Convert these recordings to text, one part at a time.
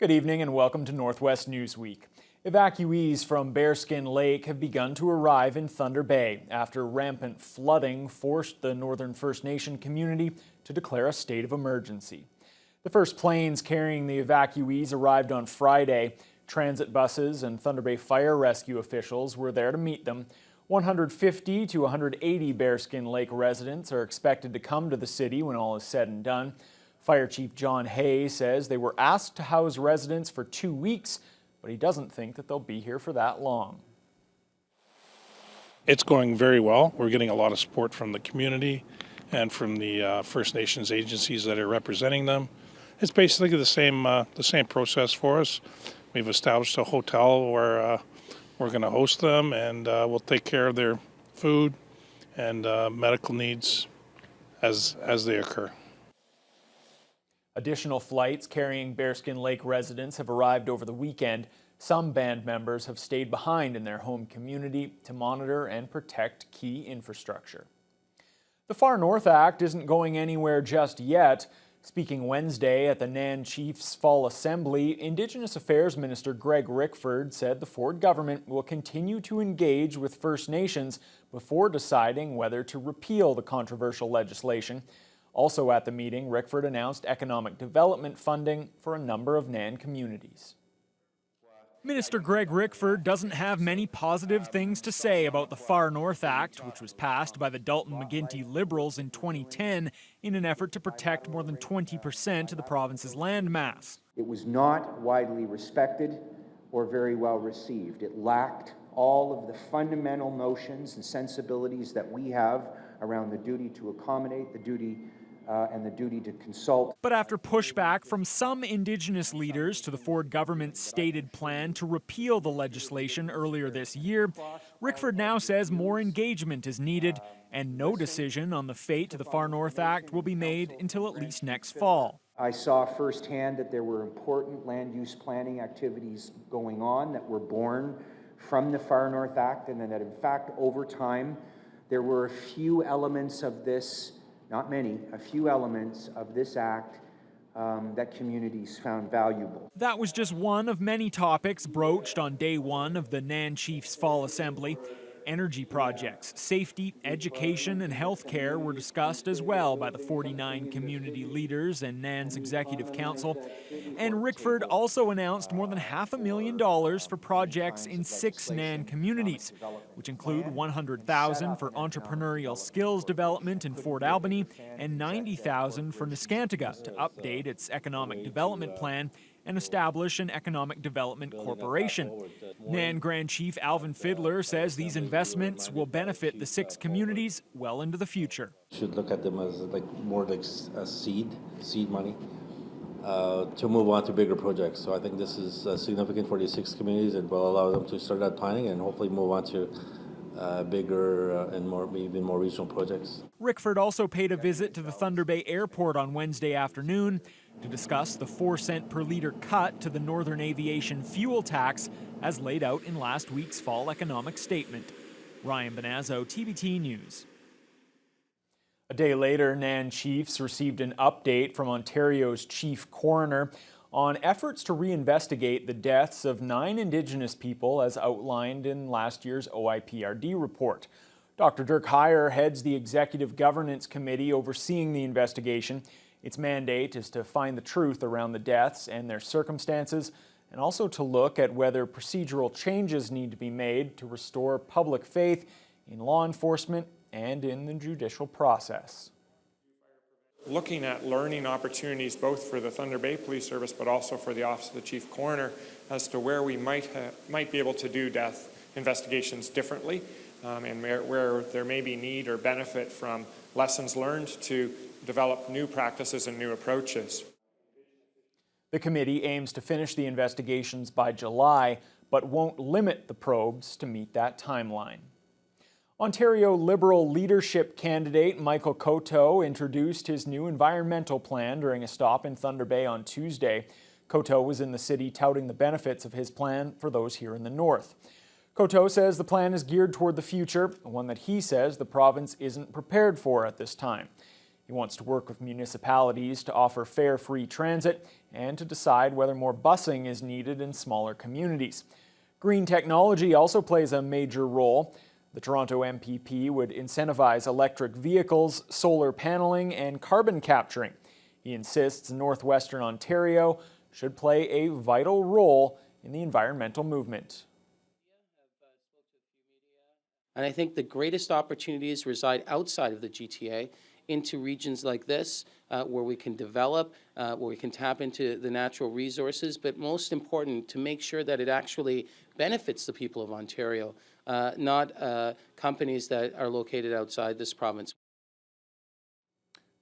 Good evening and welcome to Northwest Newsweek. Evacuees from Bearskin Lake have begun to arrive in Thunder Bay after rampant flooding forced the Northern First Nation community to declare a state of emergency. The first planes carrying the evacuees arrived on Friday. Transit buses and Thunder Bay fire rescue officials were there to meet them. 150 to 180 Bearskin Lake residents are expected to come to the city when all is said and done. Fire Chief John Hay says they were asked to house residents for 2 weeks, but he doesn't think that they'll be here for that long. It's going very well. We're getting a lot of support from the community and from the First Nations agencies that are representing them. It's basically the same process for us. We've established a hotel where we're going to host them, and we'll take care of their food and medical needs as they occur. Additional flights carrying Bearskin Lake residents have arrived over the weekend. Some band members have stayed behind in their home community to monitor and protect key infrastructure. The Far North Act isn't going anywhere just yet. Speaking Wednesday at the Nan Chiefs Fall Assembly, Indigenous Affairs Minister Greg Rickford said the Ford government will continue to engage with First Nations before deciding whether to repeal the controversial legislation. Also at the meeting, Rickford announced economic development funding for a number of Nan communities. Minister Greg Rickford doesn't have many positive things to say about the Far North Act, which was passed by the Dalton-McGuinty Liberals in 2010 in an effort to protect more than 20% of the province's landmass. It was not widely respected or very well received. It lacked all of the fundamental notions and sensibilities that we have around the duty to accommodate, the duty and the duty to consult. But after pushback from some Indigenous leaders to the Ford government's stated plan to repeal the legislation earlier this year, Rickford now says more engagement is needed and no decision on the fate of the Far North Act will be made until at least next fall. I saw firsthand that there were important land use planning activities going on that were born from the Far North Act, and that in fact over time there were a few elements of this, not many, a few elements of this act that communities found valuable. That was just one of many topics broached on day one of the Nan Chiefs Fall Assembly. Energy projects, safety, education, and health care were discussed as well by the 49 community leaders and Nan's Executive Council. And Rickford also announced more than $500,000 for projects in 6 Nan communities, which include $100,000 for entrepreneurial skills development in Fort Albany and $90,000 for Nescantaga to update its economic development plan and establish an economic development corporation. Nan Grand Chief Alvin Fiddler says these investments will benefit the 6 communities well into the future. Should look at them as more like a seed money to move on to bigger projects. So I think this is significant for these 6 communities and will allow them to start that planning and hopefully move on to bigger and even more regional projects. Rickford also paid a visit to the Thunder Bay Airport on Wednesday afternoon to discuss the 4-cent per liter cut to the Northern Aviation fuel tax as laid out in last week's fall economic statement. Ryan Benazzo, TBT News. A day later, Nan Chiefs received an update from Ontario's chief coroner on efforts to reinvestigate the deaths of 9 Indigenous people as outlined in last year's OIPRD report. Dr. Dirk Heyer heads the Executive Governance Committee overseeing the investigation. Its mandate is to find the truth around the deaths and their circumstances, and also to look at whether procedural changes need to be made to restore public faith in law enforcement and in the judicial process. Looking at learning opportunities both for the Thunder Bay Police Service but also for the Office of the Chief Coroner as to where we might be able to do death investigations differently and where there may be need or benefit from lessons learned to develop new practices and new approaches. The committee aims to finish the investigations by July, but won't limit the probes to meet that timeline. Ontario Liberal leadership candidate Michael Coteau introduced his new environmental plan during a stop in Thunder Bay on Tuesday. Coteau was in the city touting the benefits of his plan for those here in the north. Coteau says the plan is geared toward the future, one that he says the province isn't prepared for at this time. He wants to work with municipalities to offer fare-free transit and to decide whether more busing is needed in smaller communities. Green technology also plays a major role. The Toronto MPP would incentivize electric vehicles, solar paneling, and carbon capturing. He insists Northwestern Ontario should play a vital role in the environmental movement. And I think the greatest opportunities reside outside of the GTA into regions like this, where we can develop, where we can tap into the natural resources, but most important, to make sure that it actually benefits the people of Ontario, not companies that are located outside this province.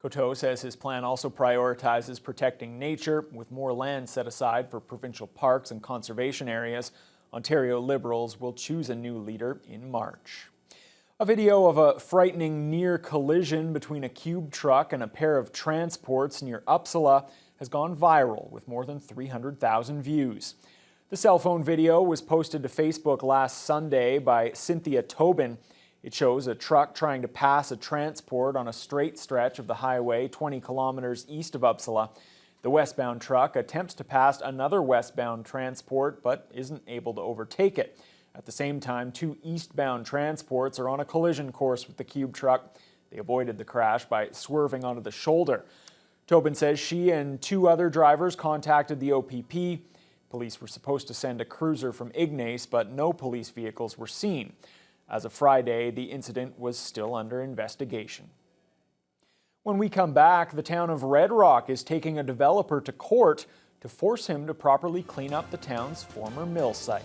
Coteau says his plan also prioritizes protecting nature, with more land set aside for provincial parks and conservation areas. Ontario Liberals will choose a new leader in March. A video of a frightening near collision between a cube truck and a pair of transports near Uppsala has gone viral with more than 300,000 views. The cell phone video was posted to Facebook last Sunday by Cynthia Tobin. It shows a truck trying to pass a transport on a straight stretch of the highway 20 kilometers east of Uppsala. The westbound truck attempts to pass another westbound transport but isn't able to overtake it. At the same time, two eastbound transports are on a collision course with the cube truck. They avoided the crash by swerving onto the shoulder. Tobin says she and two other drivers contacted the OPP. Police were supposed to send a cruiser from Ignace, but no police vehicles were seen. As of Friday, the incident was still under investigation. When we come back, the town of Red Rock is taking a developer to court to force him to properly clean up the town's former mill site.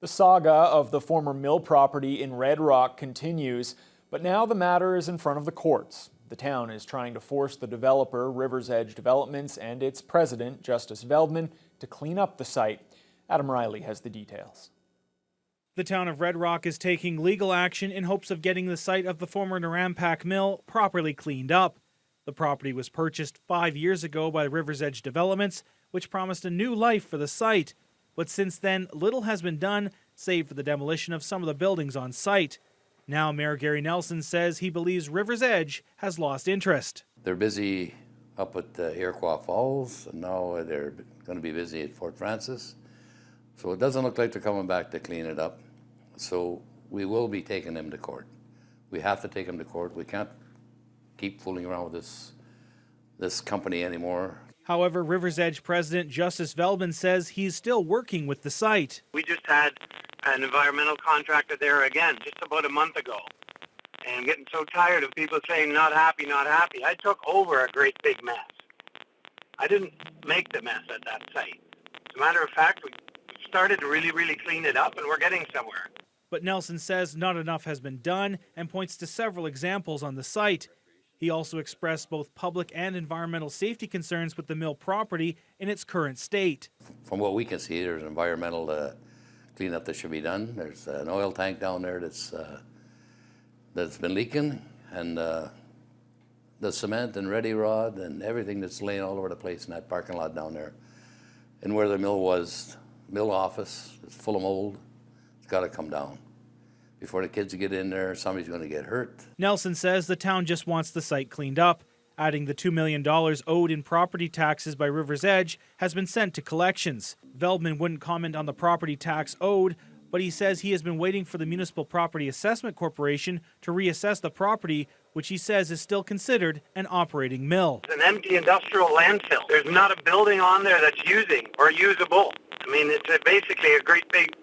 The saga of the former mill property in Red Rock continues, but now the matter is in front of the courts. The town is trying to force the developer, River's Edge Developments, and its president, Justice Veldman, to clean up the site. Adam Riley has the details. The town of Red Rock is taking legal action in hopes of getting the site of the former Narampak mill properly cleaned up. The property was purchased 5 years ago by River's Edge Developments, which promised a new life for the site. But since then, little has been done, save for the demolition of some of the buildings on site. Now Mayor Gary Nelson says he believes River's Edge has lost interest. They're busy up at Iroquois Falls, and now they're going to be busy at Fort Francis. So it doesn't look like they're coming back to clean it up. So we will be taking them to court. We have to take them to court. We can't keep fooling around with this company anymore. However, River's Edge President Justice Velbman says he's still working with the site. We just had an environmental contractor there again just about a month ago. And I'm getting so tired of people saying not happy, not happy. I took over a great big mess. I didn't make the mess at that site. As a matter of fact, we started to really clean it up and we're getting somewhere. But Nelson says not enough has been done and points to several examples on the site. He also expressed both public and environmental safety concerns with the mill property in its current state. From what we can see, there's environmental cleanup that should be done. There's an oil tank down there that's been leaking, and the cement and ready rod and everything that's laying all over the place in that parking lot down there. And where the mill was, mill office, it's full of mold. It's got to come down. Before the kids get in there, somebody's going to get hurt. Nelson says the town just wants the site cleaned up, adding the $2 million owed in property taxes by River's Edge has been sent to collections. Velbman wouldn't comment on the property tax owed, but he says he has been waiting for the Municipal Property Assessment Corporation to reassess the property, which he says is still considered an operating mill. It's an empty industrial landfill. There's not a building on there that's using or usable. I mean, it's basically a great big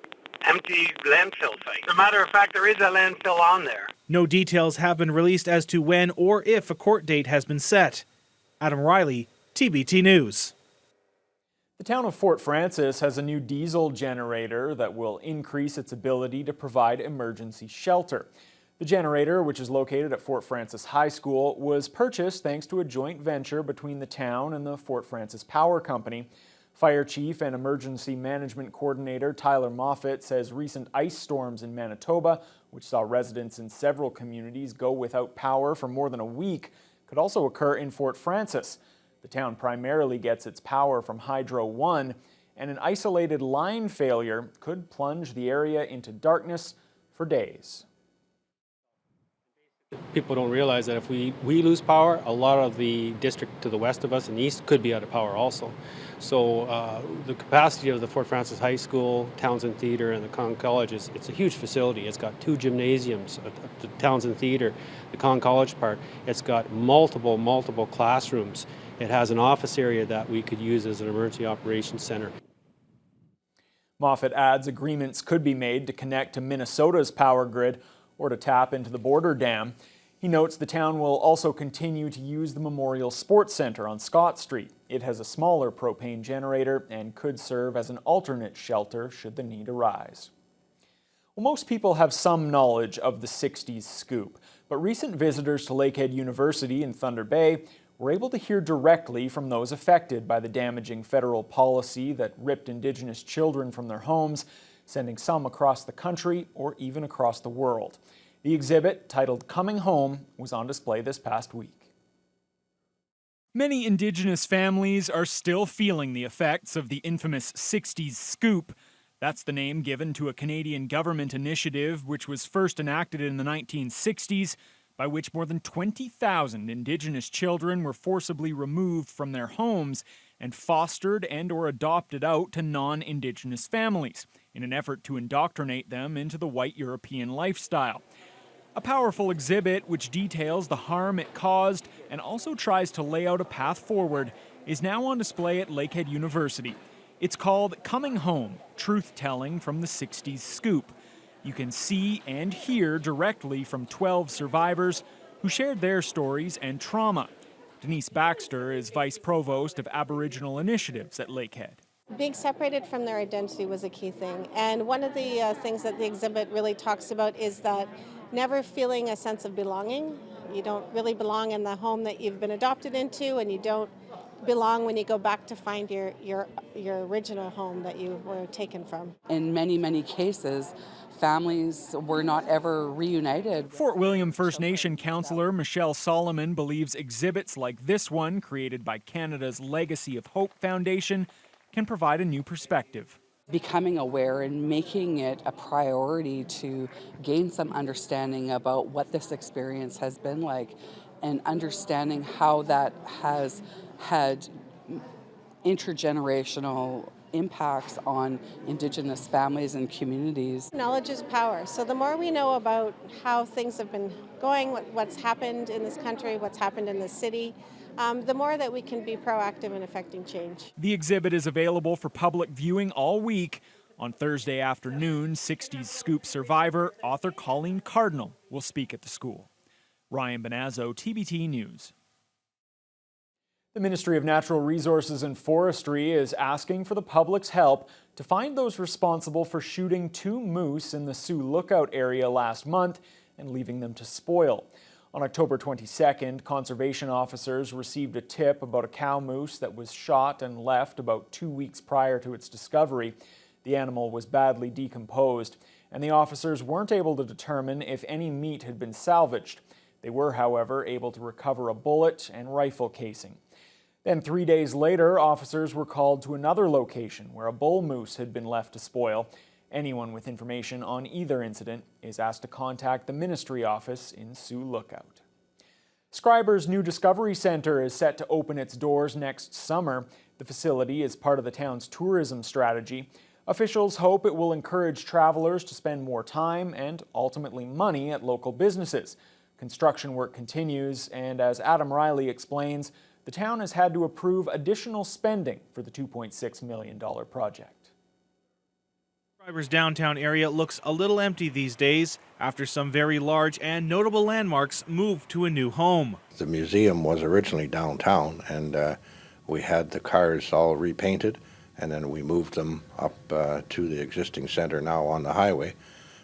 empty landfill site. As a matter of fact, there is a landfill on there. No details have been released as to when or if a court date has been set. Adam Riley, TBT News. The town of Fort Frances has a new diesel generator that will increase its ability to provide emergency shelter. The generator, which is located at Fort Frances High School, was purchased thanks to a joint venture between the town and the Fort Frances Power Company. Fire Chief and Emergency Management Coordinator Tyler Moffat says recent ice storms in Manitoba, which saw residents in several communities go without power for more than a week, could also occur in Fort Frances. The town primarily gets its power from Hydro One, and an isolated line failure could plunge the area into darkness for days. People don't realize that if we lose power, a lot of the district to the west of us and east could be out of power also. So the capacity of the Fort Frances High School, Townsend Theatre, and the Conn College it's a huge facility. It's got 2 gymnasiums at the Townsend Theatre, the Conn College part. It's got multiple classrooms. It has an office area that we could use as an emergency operations center. Moffat adds agreements could be made to connect to Minnesota's power grid or to tap into the border dam. He notes the town will also continue to use the Memorial Sports Center on Scott Street. It has a smaller propane generator and could serve as an alternate shelter should the need arise. Well, most people have some knowledge of the 60s scoop, but recent visitors to Lakehead University in Thunder Bay were able to hear directly from those affected by the damaging federal policy that ripped Indigenous children from their homes, sending some across the country or even across the world. The exhibit, titled Coming Home, was on display this past week. Many Indigenous families are still feeling the effects of the infamous 60s scoop. That's the name given to a Canadian government initiative which was first enacted in the 1960s, by which more than 20,000 Indigenous children were forcibly removed from their homes and fostered and or adopted out to non-Indigenous families in an effort to indoctrinate them into the white European lifestyle. A powerful exhibit which details the harm it caused and also tries to lay out a path forward is now on display at Lakehead University. It's called Coming Home, Truth-Telling from the 60s Scoop. You can see and hear directly from 12 survivors who shared their stories and trauma. Denise Baxter is Vice Provost of Aboriginal Initiatives at Lakehead. Being separated from their identity was a key thing. And one of the things that the exhibit really talks about is that never feeling a sense of belonging. You don't really belong in the home that you've been adopted into, and you don't belong when you go back to find your original home that you were taken from. In many cases, families were not ever reunited. Fort William First Nation councillor Michelle Solomon believes exhibits like this one, created by Canada's Legacy of Hope Foundation, can provide a new perspective. Becoming aware and making it a priority to gain some understanding about what this experience has been like, and understanding how that has had intergenerational impacts on Indigenous families and communities. Knowledge is power. So the more we know about how things have been going, what's happened in this country, what's happened in this city, the more that we can be proactive in affecting change. The exhibit is available for public viewing all week. On Thursday afternoon, 60s Scoop survivor, author Colleen Cardinal will speak at the school. Ryan Benazzo, TBT News. The Ministry of Natural Resources and Forestry is asking for the public's help to find those responsible for shooting 2 moose in the Sioux Lookout area last month and leaving them to spoil. On October 22nd, conservation officers received a tip about a cow moose that was shot and left about 2 weeks prior to its discovery. The animal was badly decomposed, and the officers weren't able to determine if any meat had been salvaged. They were, however, able to recover a bullet and rifle casing. Then 3 days later, officers were called to another location where a bull moose had been left to spoil. Anyone with information on either incident is asked to contact the ministry office in Sioux Lookout. Scriber's new Discovery Centre is set to open its doors next summer. The facility is part of the town's tourism strategy. Officials hope it will encourage travelers to spend more time and ultimately money at local businesses. Construction work continues, and as Adam Riley explains, the town has had to approve additional spending for the $2.6 million project. Scriber's downtown area looks a little empty these days after some very large and notable landmarks moved to a new home. The museum was originally downtown, and we had the cars all repainted, and then we moved them up to the existing center now on the highway.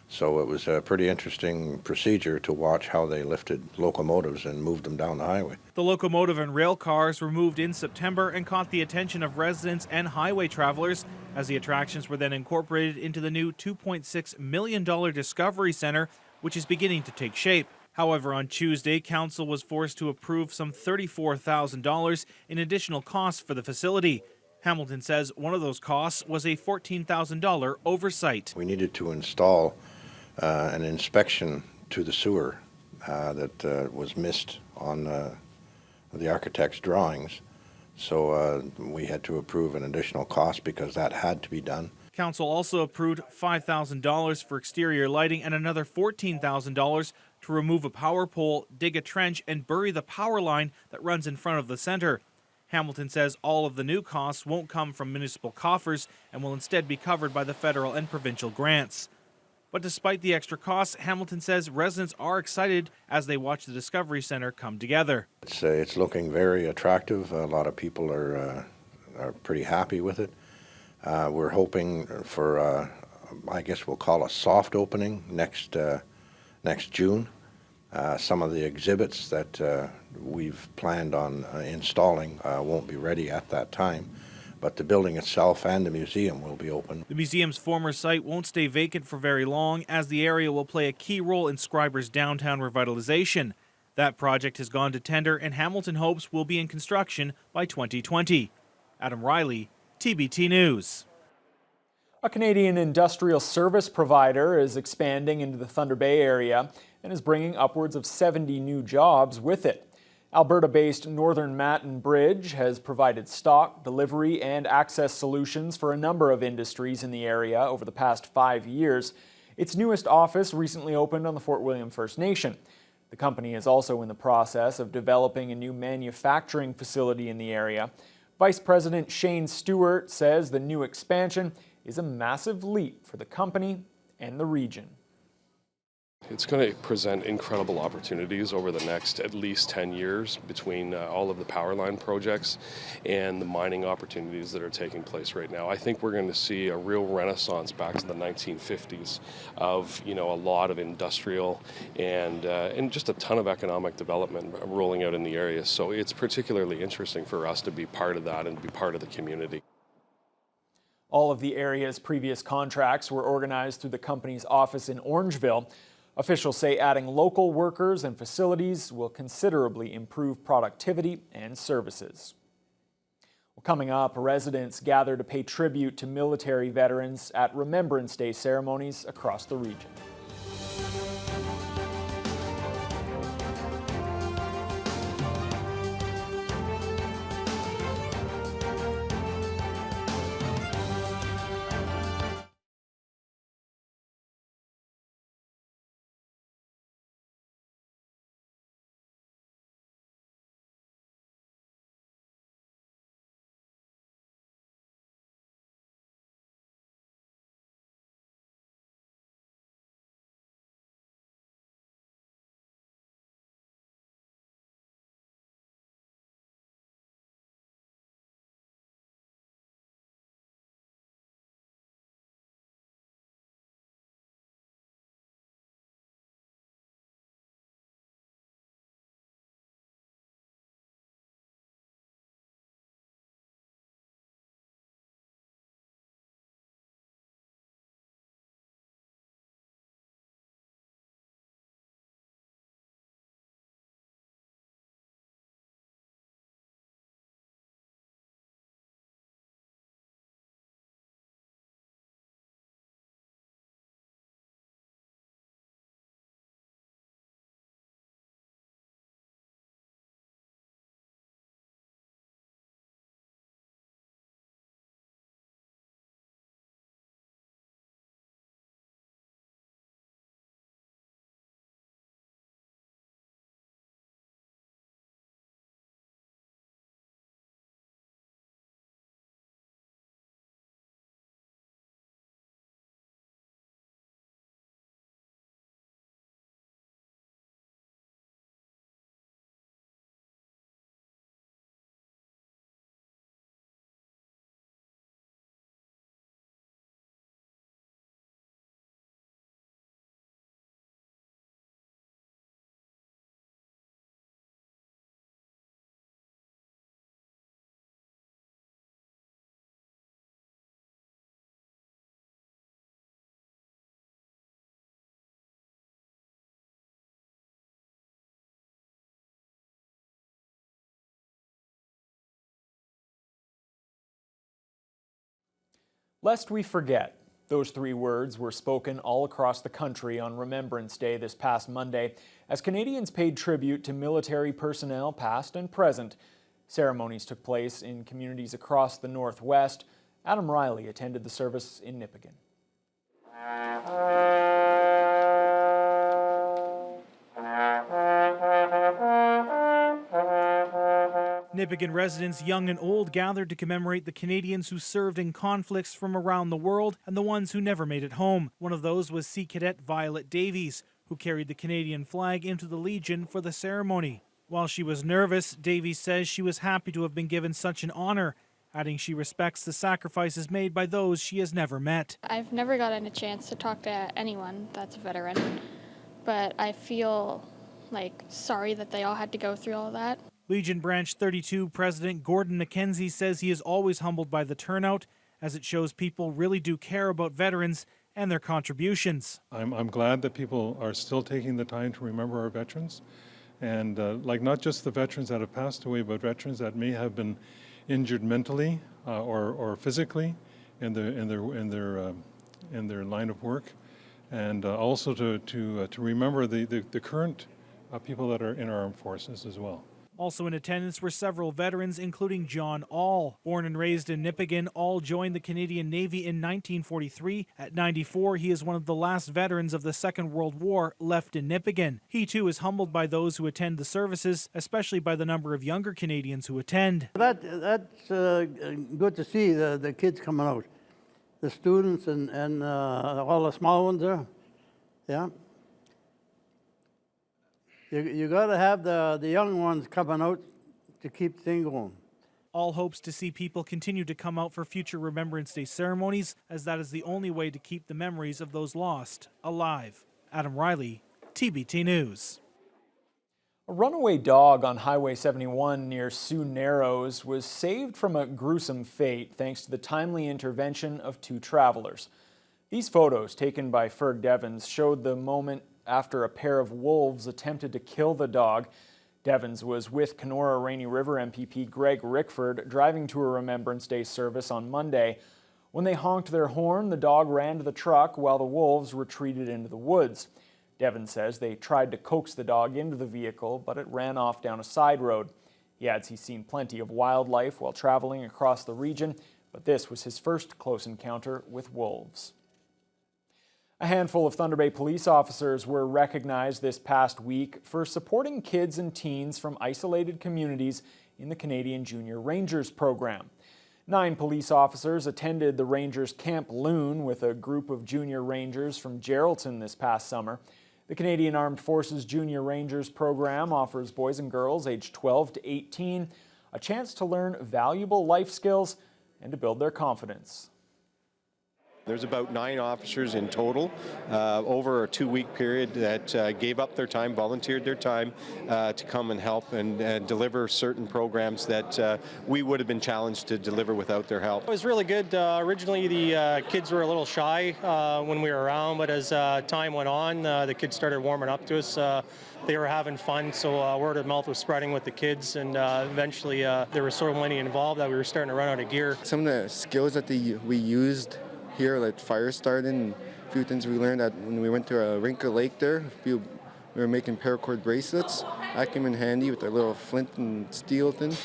So it was a pretty interesting procedure to watch how they lifted locomotives and moved them down the highway. The locomotive and rail cars were moved in September and caught the attention of residents and highway travelers as the attractions were then incorporated into the new $2.6 million Discovery Center, which is beginning to take shape. However, on Tuesday, Council was forced to approve some $34,000 in additional costs for the facility. Hamilton says one of those costs was a $14,000 oversight. We needed to install an inspection to the sewer that was missed on the architect's drawings. So we had to approve an additional cost because that had to be done. Council also approved $5,000 for exterior lighting and another $14,000 to remove a power pole, dig a trench, and bury the power line that runs in front of the center. Hamilton says all of the new costs won't come from municipal coffers and will instead be covered by the federal and provincial grants. But despite the extra costs, Hamilton says residents are excited as they watch the Discovery Center come together. It's looking very attractive. A lot of people are pretty happy with it. We're hoping for, I guess we'll call a soft opening next June. Some of the exhibits that we've planned on installing won't be ready at that time, but the building itself and the museum will be open. The museum's former site won't stay vacant for very long, as the area will play a key role in Scriber's downtown revitalization. That project has gone to tender, and Hamilton hopes will be in construction by 2020. Adam Riley, TBT News. A Canadian industrial service provider is expanding into the Thunder Bay area and is bringing upwards of 70 new jobs with it. Alberta-based Northern Matin Bridge has provided stock, delivery, and access solutions for a number of industries in the area over the past 5 years. Its newest office recently opened on the Fort William First Nation. The company is also in the process of developing a new manufacturing facility in the area. Vice President Shane Stewart says the new expansion is a massive leap for the company and the region. It's going to present incredible opportunities over the next at least 10 years between all of the power line projects and the mining opportunities that are taking place right now. I think we're going to see a real renaissance back to the 1950s of, a lot of industrial and just a ton of economic development rolling out in the area. So it's particularly interesting for us to be part of that and be part of the community. All of the area's previous contracts were organized through the company's office in Orangeville. Officials say adding local workers and facilities will considerably improve productivity and services. Well, coming up, residents gather to pay tribute to military veterans at Remembrance Day ceremonies across the region. Lest we forget, those 3 words were spoken all across the country on Remembrance Day this past Monday as Canadians paid tribute to military personnel past and present. Ceremonies took place in communities across the Northwest. Adam Riley attended the service in Nipigon. Nipigon residents, young and old, gathered to commemorate the Canadians who served in conflicts from around the world and the ones who never made it home. One of those was Sea Cadet Violet Davies, who carried the Canadian flag into the Legion for the ceremony. While she was nervous, Davies says she was happy to have been given such an honor, adding she respects the sacrifices made by those she has never met. I've never gotten a chance to talk to anyone that's a veteran, but I feel like sorry that they all had to go through all that. Legion Branch 32 President Gordon McKenzie says he is always humbled by the turnout, as it shows people really do care about veterans and their contributions. I'm glad that people are still taking the time to remember our veterans, and not just the veterans that have passed away, but veterans that may have been injured mentally or physically in their line of work, and also to remember the current people that are in our armed forces as well. Also in attendance were several veterans, including John All. Born and raised in Nipigon, All joined the Canadian Navy in 1943. At 94, he is one of the last veterans of the Second World War left in Nipigon. He too is humbled by those who attend the services, especially by the number of younger Canadians who attend. That's good to see the kids coming out, the students and all the small ones there. Yeah. You got to have the young ones coming out to keep the thing going. All hopes to see people continue to come out for future Remembrance Day ceremonies, as that is the only way to keep the memories of those lost alive. Adam Riley, TBT News. A runaway dog on Highway 71 near Sioux Narrows was saved from a gruesome fate thanks to the timely intervention of 2 travelers. These photos, taken by Ferg Devens, showed the moment after a pair of wolves attempted to kill the dog. Devens was with Kenora Rainy River MPP Greg Rickford driving to a Remembrance Day service on Monday. When they honked their horn, the dog ran to the truck while the wolves retreated into the woods. Devens says they tried to coax the dog into the vehicle, but it ran off down a side road. He adds he's seen plenty of wildlife while traveling across the region, but this was his first close encounter with wolves. A handful of Thunder Bay police officers were recognized this past week for supporting kids and teens from isolated communities in the Canadian Junior Rangers program. 9 police officers attended the Rangers Camp Loon with a group of junior rangers from Geraldton this past summer. The Canadian Armed Forces Junior Rangers program offers boys and girls aged 12 to 18 a chance to learn valuable life skills and to build their confidence. There's about 9 officers in total over a 2-week period that gave up their time, volunteered their time to come and help and deliver certain programs that we would have been challenged to deliver without their help. It was really good. Originally the kids were a little shy when we were around, but as time went on, the kids started warming up to us. They were having fun, so word of mouth was spreading with the kids, and eventually there were so many involved that we were starting to run out of gear. Some of the skills that we used here, like fire starting, a few things we learned that when we went to Bearskin Lake there, we were making paracord bracelets. That came in handy with our little flint and steel thing.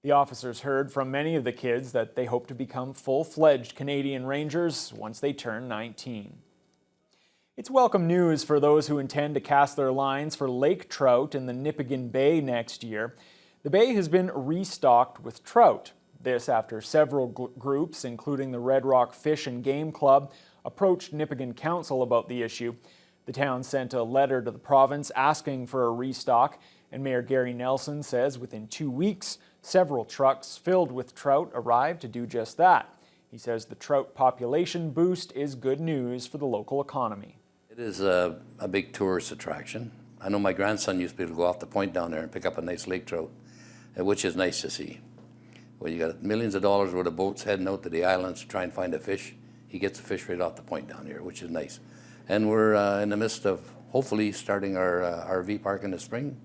The officers heard from many of the kids that they hope to become full-fledged Canadian Rangers once they turn 19. It's welcome news for those who intend to cast their lines for lake trout in the Nipigon Bay next year. The bay has been restocked with trout. This after several groups, including the Red Rock Fish and Game Club, approached Nipigon Council about the issue. The town sent a letter to the province asking for a restock, and Mayor Gary Nelson says within 2 weeks, several trucks filled with trout arrived to do just that. He says the trout population boost is good news for the local economy. It is a big tourist attraction. I know my grandson used to be able to go off the point down there and pick up a nice lake trout, which is nice to see. Well, you got millions of dollars worth of boats heading out to the islands to try and find a fish. He gets a fish right off the point down here, which is nice. And we're in the midst of hopefully starting our RV park in the spring.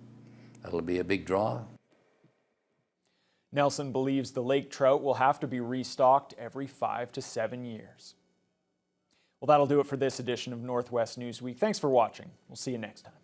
That'll be a big draw. Nelson believes the lake trout will have to be restocked every 5 to 7 years. Well, that'll do it for this edition of Northwest Newsweek. Thanks for watching. We'll see you next time.